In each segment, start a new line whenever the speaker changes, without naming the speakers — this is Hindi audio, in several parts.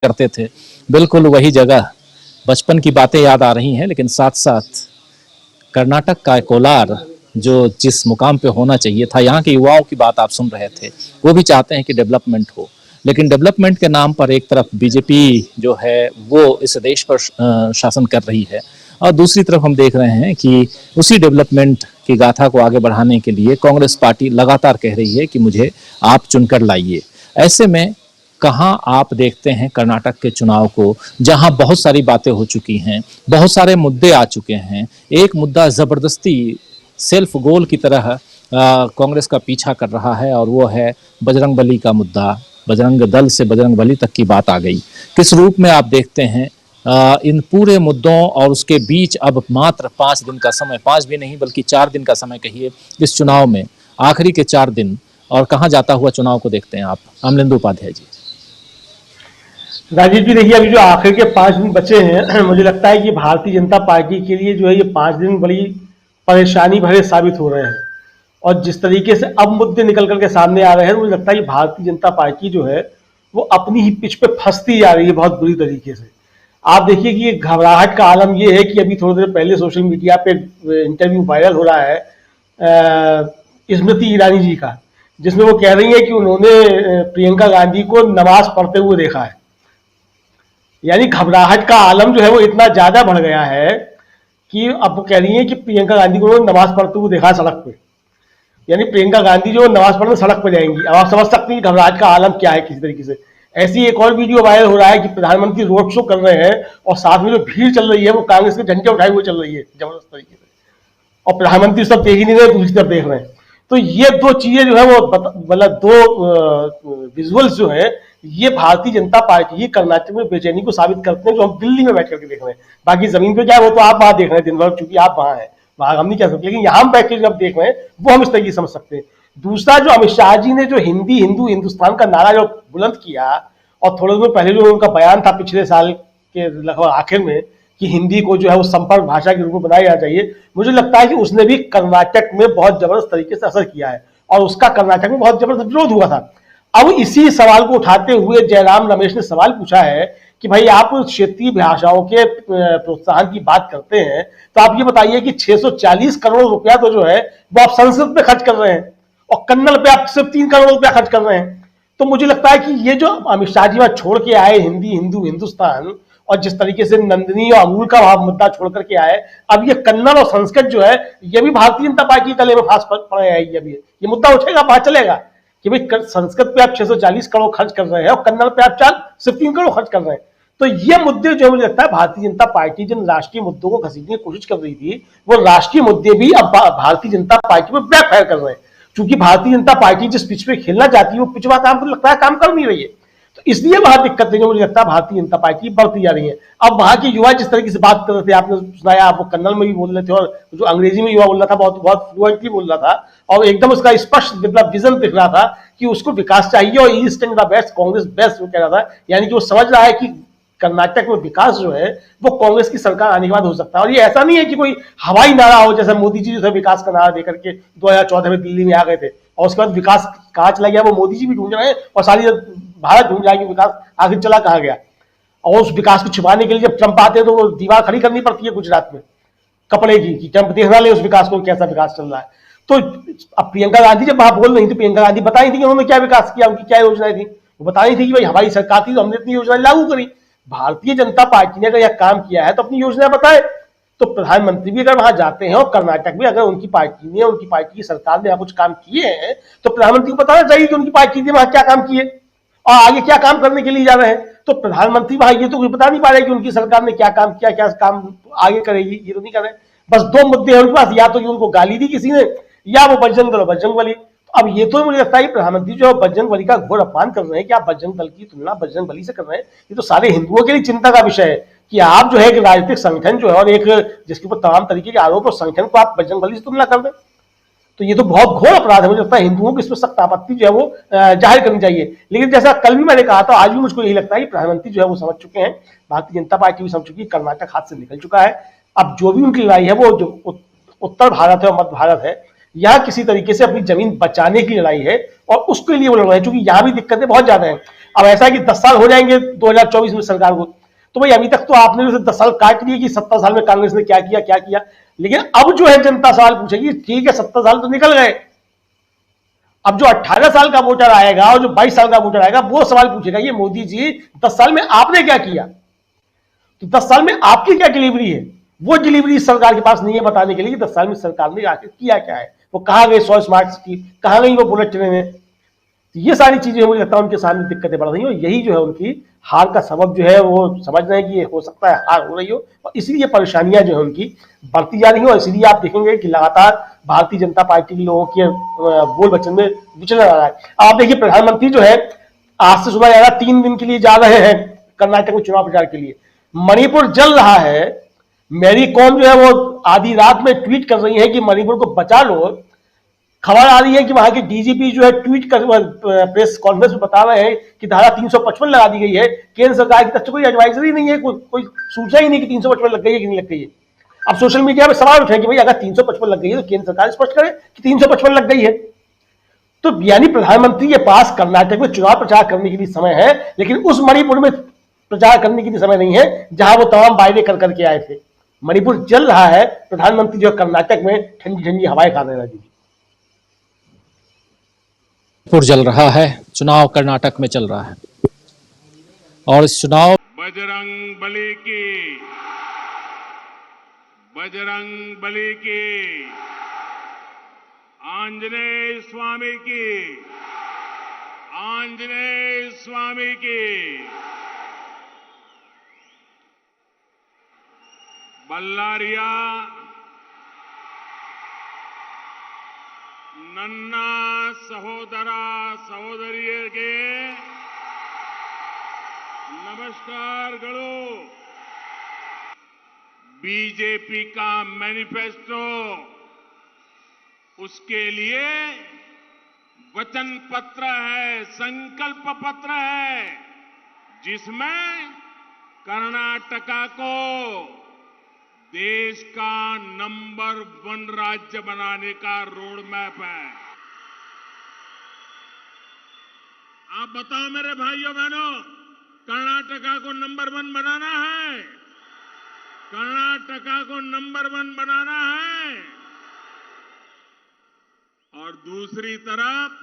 करते थे, बिल्कुल वही जगह, बचपन की बातें याद आ रही हैं। लेकिन साथ साथ कर्नाटक का कोलार जो जिस मुकाम पे होना चाहिए था, यहाँ के युवाओं की बात आप सुन रहे थे, वो भी चाहते हैं कि डेवलपमेंट हो, लेकिन डेवलपमेंट के नाम पर एक तरफ बीजेपी जो है वो इस देश पर शासन कर रही है, और दूसरी तरफ हम देख रहे हैं कि उसी डेवलपमेंट की गाथा को आगे बढ़ाने के लिए कांग्रेस पार्टी लगातार कह रही है कि मुझे आप चुनकर लाइए। ऐसे में कहां आप देखते हैं कर्नाटक के चुनाव को, जहां बहुत सारी बातें हो चुकी हैं, बहुत सारे मुद्दे आ चुके हैं, एक मुद्दा जबरदस्ती सेल्फ गोल की तरह कांग्रेस का पीछा कर रहा है, और वो है बजरंगबली का मुद्दा। बजरंग दल से बजरंगबली तक की बात आ गई। किस रूप में आप देखते हैं इन पूरे मुद्दों, और उसके बीच अब मात्र 5 दिन का समय, 5 भी नहीं बल्कि 4 दिन का समय कहिए, इस चुनाव में आखिरी के 4 दिन, और कहां जाता हुआ चुनाव को देखते हैं आप, अमलेंदु उपाध्याय जी?
राजीव जी, देखिए अभी जो आखिर के 5 दिन बचे हैं मुझे लगता है कि भारतीय जनता पार्टी के लिए जो है ये 5 दिन बड़ी परेशानी भरे साबित हो रहे हैं। और जिस तरीके से अब मुद्दे निकल करके सामने आ रहे हैं, मुझे लगता है कि भारतीय जनता पार्टी जो है वो अपनी ही पिच पे फंसती जा रही है बहुत बुरी तरीके से। आप देखिए कि ये घबराहट का आलम ये है कि अभी थोड़ी देर पहले सोशल मीडिया पे इंटरव्यू वायरल हो रहा है स्मृति ईरानी जी का, जिसमें वो कह रही है कि उन्होंने प्रियंका गांधी को नमाज पढ़ते हुए देखा है। यानी घबराहट का आलम जो है वो इतना ज्यादा बढ़ गया है कि अब वो कह रही है कि प्रियंका गांधी को नमाज पढ़ते हुए देखा सड़क पे। यानी प्रियंका गांधी जो नमाज पढ़ने सड़क पर जाएंगी। अब आप समझ सकते हैं कि घबराहट का आलम क्या है किसी तरीके से। ऐसी एक और वीडियो वायरल हो रहा है कि प्रधानमंत्री रोड शो कर रहे हैं और साथ में जो भीड़ चल रही है वो कांग्रेस के झंडे उठाए हुए चल रही है जबरदस्त तरीके से, और प्रधानमंत्री सब देख ही नहीं रहे, दूसरी तरफ देख रहे हैं। तो ये दो चीजें जो है वो मतलब दो विजुअल्स जो है ये भारतीय जनता पार्टी ही कर्नाटक में बेचैनी को साबित करते हैं, जो हम दिल्ली में बैठ करके देख रहे हैं। बाकी जमीन पे क्या है वो तो आप वहां देख रहे हैं दिन भर, चूंकि आप वहां हैं, वहां हम नहीं कह सकते, लेकिन यहाँ हम बैठ के जब देख रहे हैं वो हम इस तरीके समझ सकते हैं। दूसरा, जो अमित शाह जी ने जो हिंदी हिंदू हिंदुस्तान का नारा जो बुलंद किया, और थोड़े दिन पहले जो उनका बयान था पिछले साल के लगभग आखिर में कि हिंदी को जो है वो संपर्क भाषा के रूप में बनाया जाना चाहिए, मुझे लगता है कि उसने भी कर्नाटक में बहुत जबरदस्त तरीके से असर किया है, और उसका कर्नाटक में बहुत जबरदस्त विरोध हुआ था। अब इसी सवाल को उठाते हुए जयराम रमेश ने सवाल पूछा है कि भाई आप क्षेत्रीय भाषाओं के प्रोत्साहन की बात करते हैं, तो आप ये बताइए कि 640 करोड़ रुपया तो जो है वो आप संस्कृत पे खर्च कर रहे हैं, और कन्नड़ पे आप सिर्फ 3 करोड़ रुपया खर्च कर रहे हैं। तो मुझे लगता है कि ये जो अमित शाह जी वहां छोड़ के आए हिंदी हिंदू हिंदुस्तान, और जिस तरीके से नंदिनी और अमूल का मुद्दा छोड़ करके आए, अब ये कन्नड़ और संस्कृत जो है ये भी भारतीय जनता पार्टी के गले में फांस पड़े हैं। ये मुद्दा उठेगा, पता चलेगा कि भाई संस्कृत पे आप 640 करोड़ खर्च कर रहे हैं और कन्नड़ पे आप सिर्फ 3 करोड़ खर्च कर रहे हैं। तो ये मुद्दे जो मुझे लगता है भारतीय जनता पार्टी जिन राष्ट्रीय मुद्दों को घसीटने की कोशिश कर रही थी, वो राष्ट्रीय मुद्दे भी अब भारतीय जनता पार्टी में बैकफायर कर रहे हैं। क्योंकि भारतीय जनता पार्टी जिस पिच पे खेलना चाहती है वो पिच वहां काम लगता है काम कर नहीं रही है। तो इसलिए वहां दिक्कतें जो मुझे लगता है भारतीय जनता पार्टी बढ़ती जा रही है। अब वहां के युवा जिस तरीके से बात कर रहे थे, आपने सुनाया, आप वो कन्नड़ में भी बोल रहे थे, और जो अंग्रेजी में युवा बोल रहा था बहुत बहुत फ्लुएंटली बोल रहा था, और एकदम उसका स्पष्ट मतलब विजन दिख रहा था कि उसको विकास चाहिए, और east and the west Congress best वो कह रहा था। यानी कि वो समझ रहा है कि कर्नाटक में विकास जो है वो कांग्रेस की सरकार आने के बाद हो सकता है। और ये ऐसा नहीं है कि कोई हवाई नारा हो, जैसे मोदी जी जो है विकास का नारा देकर के 2014 में दिल्ली में आ गए थे, और उसके बाद विकास कहाँ चला गया वो मोदी जी भी ढूंढ रहे हैं, और सारी भारत ढूंढ जाएगी विकास आखिर चला कहाँ गया। और उस विकास को छिपाने के लिए जब ट्रंप आते हैं तो वो दीवार खड़ी करनी पड़ती है गुजरात में कपड़े की, कि ट्रंप देखना ले उस विकास को, कैसा विकास चल रहा है। तो अब प्रियंका गांधी जब वहां बोल रही थी, प्रियंका गांधी बता रही थी कि उन्होंने क्या विकास किया, उनकी क्या योजनाएं थी। वो बता रही थी कि भाई हमारी सरकार थी तो हमने इतनी योजनाएं लागू करी। भारतीय जनता पार्टी ने अगर यह काम किया है तो अपनी योजना बताए। तो प्रधानमंत्री भी अगर वहां जाते हैं, और कर्नाटक में अगर उनकी पार्टी की सरकार ने कुछ काम किए हैं, तो प्रधानमंत्री को बताना चाहिए कि उनकी पार्टी ने वहां क्या काम किए और आगे क्या काम करने के लिए जा रहे हैं। तो प्रधानमंत्री वहां ये तो कुछ बता नहीं पा रहे कि उनकी सरकार ने क्या काम किया, क्या काम आगे करेगी, ये तो नहीं कर रहे। बस 2 मुद्दे हैं उनके पास, या तो उनको गाली दी किसी ने, या वो बजरंग दल बजरंग बली। अब ये तो मुझे लगता है प्रधानमंत्री जो बजरंग बली का घोर अपमान कर रहे हैं कि आप बजरंग दल की तुलना बजरंग बली से कर रहे हैं। ये तो सारे हिंदुओं के लिए चिंता का विषय है कि आप जो है एक राजनीतिक संगठन जो है और एक जिसके ऊपर तमाम तरीके के आरोप और संगठन को आप बजरंग बली से तुलना कर दें, तो ये तो बहुत घोर अपराध है। मुझे लगता है हिंदुओं को इसमें सख्त आपत्ति जो है वो जाहिर करनी चाहिए। लेकिन जैसा कल भी मैंने कहा था, आज भी मुझको यही लगता है कि प्रधानमंत्री जो है वो समझ चुके हैं, भारतीय जनता पार्टी भी समझ चुकी है, कर्नाटक हाथ से निकल चुका है। अब जो भी उनकी लड़ाई है वो जो उत्तर भारत है और मध्य भारत है, यहाँ किसी तरीके से अपनी जमीन बचाने की लड़ाई है, और उसके लिए वो लड़ रहे हैं, क्योंकि यहाँ भी दिक्कतें बहुत ज्यादा हैं। अब ऐसा है कि 10 साल हो जाएंगे 2024 में सरकार को, तो भाई अभी तक तो आपने उसे 10 साल काट लिए कि 70 साल में कांग्रेस ने क्या किया क्या किया। लेकिन अब जो है जनता सवाल पूछेगी, ठीक है 70 साल तो निकल गए, अब जो 18 साल का वोटर आएगा और जो 22 साल का वोटर आएगा वो सवाल पूछेगा, ये मोदी जी 10 साल में आपने क्या किया। तो 10 साल में आपकी क्या डिलीवरी है, वो डिलीवरी सरकार के पास नहीं है बताने के लिए कि 10 साल में सरकार ने आखिर किया क्या है, वो कहां गए 100 स्मार्ट सिटी, कहां गई वो बुलेट ट्रेनें। तो ये सारी चीजें मुझे लगता है उनके सामने दिक्कतें बढ़ रही हैं, और यही जो है उनकी हार का सबब जो है वो समझ रहे हैं कि ये हो सकता है हार हो रही हो, और इसलिए परेशानियां जो है उनकी बढ़ती जा रही हैं। और इसलिए आप देखेंगे कि लगातार भारतीय जनता पार्टी के लोगों के बोल वचन में विचलन आ रहा है। आप देखिए प्रधानमंत्री जो है आज से सुबह ज्यादा 3 दिन के लिए जा रहे हैं कर्नाटक में चुनाव प्रचार के लिए, मणिपुर जल रहा है। मैरी कॉम जो है वो आधी रात में ट्वीट कर रही है कि मणिपुर को बचा लो। खबर आ रही है कि वहां के डीजीपी जो है ट्वीट कर प्रेस कॉन्फ्रेंस में बता रहे हैं कि धारा 355 लगा दी गई है, केंद्र सरकार की तरफ से कोई एडवाइजरी नहीं है, कोई सूचना ही नहीं कि 355 लग गई है कि नहीं लग गई है। अब सोशल मीडिया में सवाल उठे कि भाई अगर 355 लग गई है तो केंद्र सरकार स्पष्ट करे कि 355 लग गई है। तो यानी प्रधानमंत्री के पास कर्नाटक में चुनाव प्रचार करने के लिए समय है, लेकिन उस मणिपुर में प्रचार करने के लिए समय नहीं है जहां वो तमाम वायदे कर करके आए थे। मणिपुर जल रहा है, प्रधानमंत्री जो कर्नाटक में ठंडी ठंडी हवाएं खा रहे हैं।
मणिपुर जल रहा है, चुनाव कर्नाटक में चल रहा है और इस चुनाव
बजरंग बली की, बजरंग बली की, आंजनेय स्वामी की, आंजनेय स्वामी की। बल्लारिया नन्ना सहोदरा सहोदरियರಿಗೆ नमस्कारಗಳು। बीजेपी का मैनिफेस्टो, उसके लिए वचन पत्र है, संकल्प पत्र है, जिसमें कर्नाटका को देश का नंबर 1 राज्य बनाने का रोड मैप है। आप बताओ मेरे भाइयों बहनों, कर्नाटका को नंबर 1 बनाना है, कर्नाटका को नंबर 1 बनाना है। और दूसरी तरफ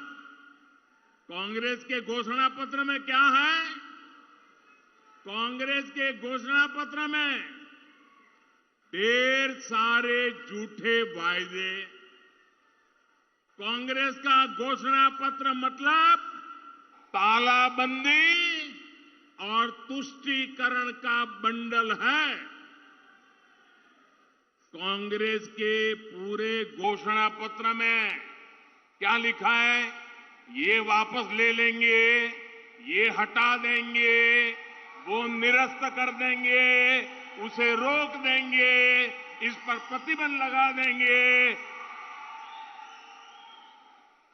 कांग्रेस के घोषणा पत्र में क्या है? कांग्रेस के घोषणा पत्र में ढेर सारे झूठे वायदे। कांग्रेस का घोषणा पत्र मतलब तालाबंदी और तुष्टीकरण का बंडल है। कांग्रेस के पूरे घोषणा पत्र में क्या लिखा है? ये वापस ले लेंगे, ये हटा देंगे, वो निरस्त कर देंगे, उसे रोक देंगे, इस पर प्रतिबंध लगा देंगे।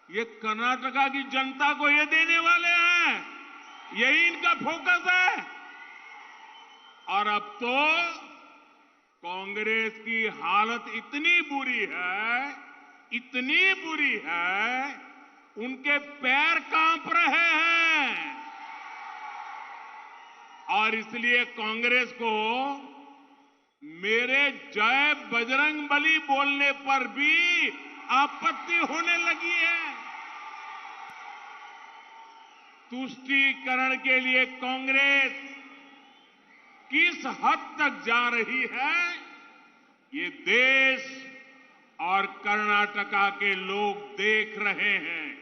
ये कर्नाटका की जनता को ये देने वाले हैं, यही इनका फोकस है। और अब तो कांग्रेस की हालत इतनी बुरी है, इतनी बुरी है, उनके पैर कांप रहे हैं। और इसलिए कांग्रेस को मेरे जय बजरंग बली बोलने पर भी आपत्ति होने लगी है। तुष्टीकरण के लिए कांग्रेस किस हद तक जा रही है, ये देश और कर्नाटका के लोग देख रहे हैं।